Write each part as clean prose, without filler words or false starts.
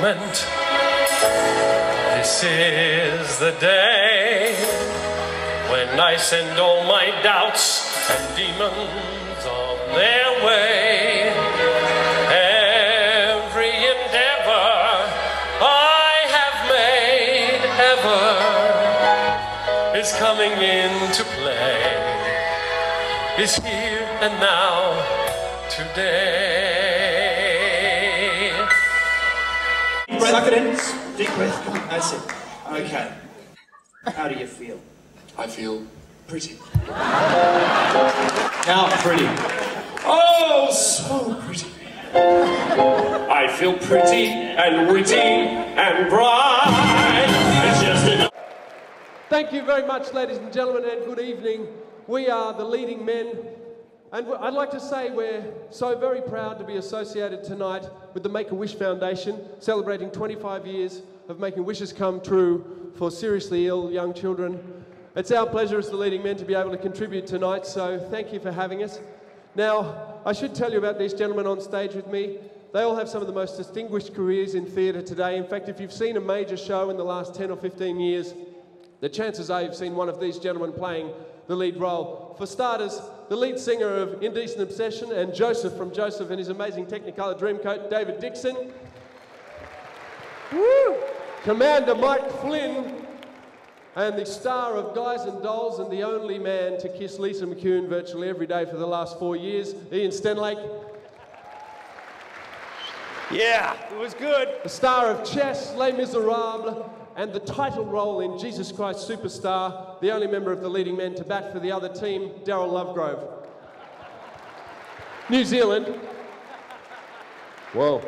excitement. This is the day when I send all my doubts and demons on their way. Every endeavor I have made ever is coming into play, is here and now, today. Suck it in. Deep breath. Come on, that's it. Okay. How do you feel? I feel pretty. How pretty? Oh, so pretty. I feel pretty and witty and bright. It's just enough. Thank you very much, ladies and gentlemen, and good evening. We are the Leading Men, and I'd like to say we're so very proud to be associated tonight with the Make-A-Wish Foundation, celebrating 25 years of making wishes come true for seriously ill young children. It's our pleasure as the Leading Men to be able to contribute tonight, so thank you for having us. Now, I should tell you about these gentlemen on stage with me. They all have some of the most distinguished careers in theatre today. In fact, if you've seen a major show in the last 10 or 15 years, the chances are you've seen one of these gentlemen playing the lead role. For starters, the lead singer of Indecent Obsession and Joseph from Joseph and his amazing Technicolor Dreamcoat, David Dixon. Woo! Commander Mike Flynn, and the star of Guys and Dolls and the only man to kiss Lisa McCune virtually every day for the last 4 years, Ian Stenlake. Yeah, it was good. The star of Chess, Les Miserables, and the title role in Jesus Christ Superstar, the only member of the Leading Men to bat for the other team, Daryl Lovegrove. New Zealand. Whoa.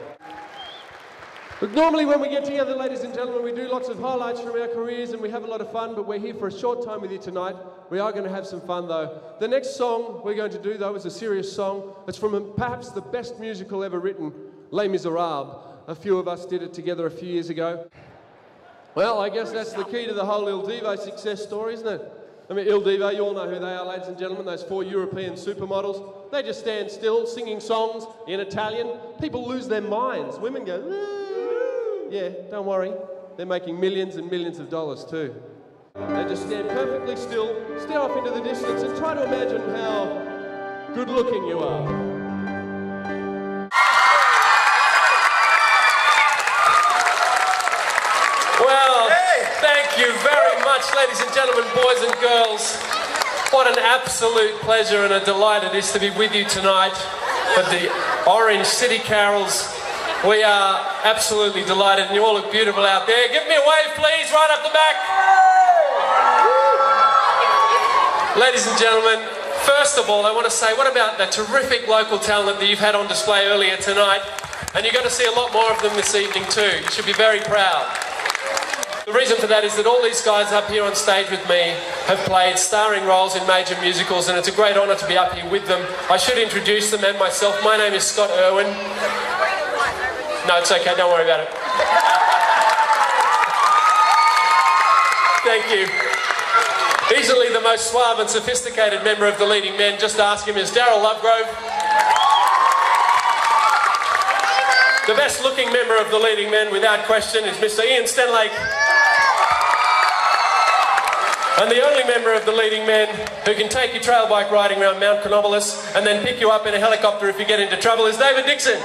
But normally when we get together, ladies and gentlemen, we do lots of highlights from our careers and we have a lot of fun, but we're here for a short time with you tonight. We are going to have some fun, though. The next song we're going to do, though, is a serious song. It's from perhaps the best musical ever written, Les Miserables. A few of us did it together a few years ago. Well, I guess that's the key to the whole Il Divo success story, isn't it? I mean, Il Divo, you all know who they are, ladies and gentlemen, those 4 European supermodels. They just stand still, singing songs in Italian. People lose their minds. Women go, yeah, don't worry. They're making millions and millions of dollars too. They just stand perfectly still, stare off into the distance and try to imagine how good looking you are. Well, thank you very much, ladies and gentlemen, boys and girls. What an absolute pleasure and a delight it is to be with you tonight at the Orange City Carols. We are absolutely delighted, and you all look beautiful out there. Give me a wave, please, right up the back. Ladies and gentlemen, first of all, I want to say, what about the terrific local talent that you've had on display earlier tonight? And you're going to see a lot more of them this evening too. You should be very proud. The reason for that is that all these guys up here on stage with me have played starring roles in major musicals, and it's a great honour to be up here with them. I should introduce them and myself. My name is Scott Irwin. No, it's okay, don't worry about it. Thank you. Easily the most suave and sophisticated member of the Leading Men, just ask him, is Daryl Lovegrove. The best looking member of the Leading Men, without question, is Mr. Ian Stenlake. And the only member of the Leading Men who can take you trail bike riding around Mount Chronopolis and then pick you up in a helicopter if you get into trouble is David Dixon.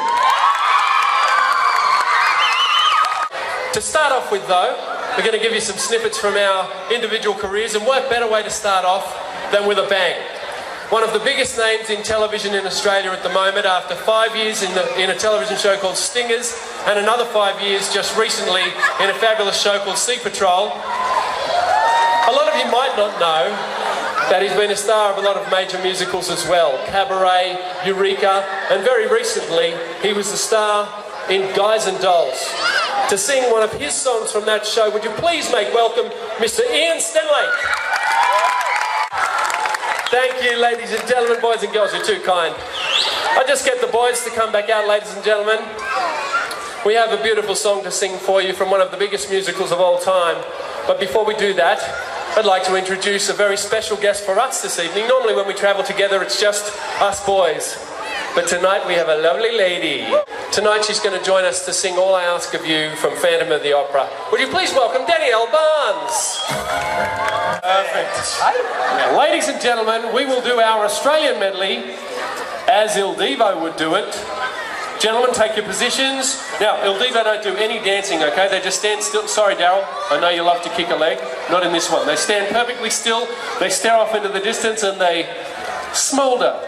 To start off with, though, we're going to give you some snippets from our individual careers, and what better way to start off than with a bang. One of the biggest names in television in Australia at the moment, after 5 years in a television show called Stingers, and another 5 years just recently in a fabulous show called Sea Patrol. A lot of you might not know that he's been a star of a lot of major musicals as well. Cabaret, Eureka, and very recently he was the star in Guys and Dolls. To sing one of his songs from that show, would you please make welcome Mr. Ian Stenlake. Thank you, ladies and gentlemen, boys and girls, you're too kind. I'll just get the boys to come back out, ladies and gentlemen. We have a beautiful song to sing for you from one of the biggest musicals of all time. But before we do that, I'd like to introduce a very special guest for us this evening. Normally when we travel together, it's just us boys. But tonight we have a lovely lady Tonight she's going to join us to sing All I Ask of You from Phantom of the Opera. Would you please welcome Danielle Barnes? Perfect. Ladies and gentlemen, we will do our Australian medley as Il Divo would do it. Gentlemen, take your positions. Now, Il Divo don't do any dancing, okay? They just stand still. Sorry, Daryl, I know you love to kick a leg. Not in this one. They stand perfectly still, they stare off into the distance and they smoulder.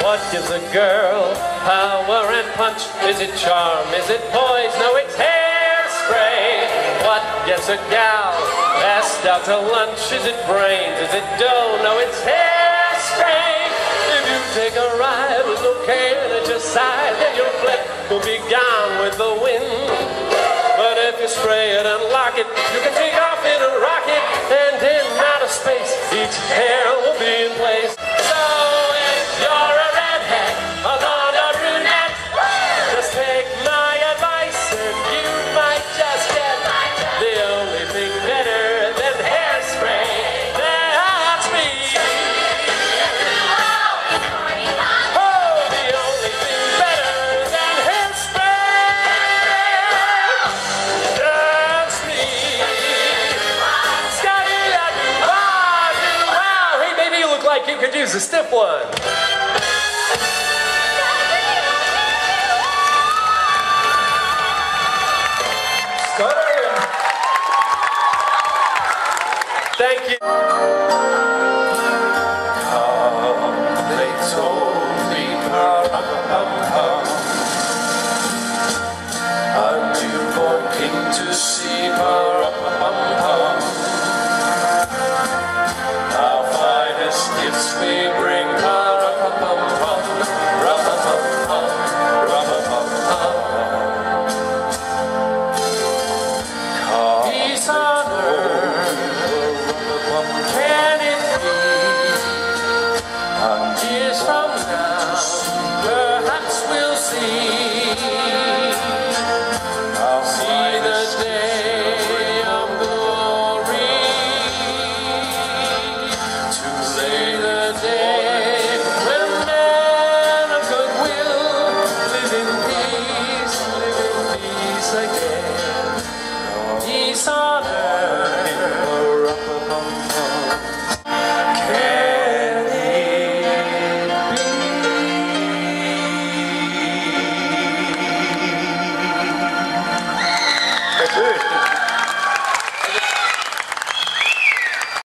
What gives a girl power and punch? Is it charm? Is it poise? No, it's hairspray. What gets a gal asked out to lunch? Is it brains? Is it dough? No, it's hairspray. If you take a ride with no care at your side, then your flip will be gone with the wind. But if you spray it and lock it, you can take off in a rocket, and in outer space, each hair will be in place. So if you're a redhead, a blonde or brunette, just take my advice and you might just get the only thing better than hairspray. That's me. Oh, the only thing better than hairspray. That's me. Scotty, wow. Hey, baby, you look like you could use a stiff one.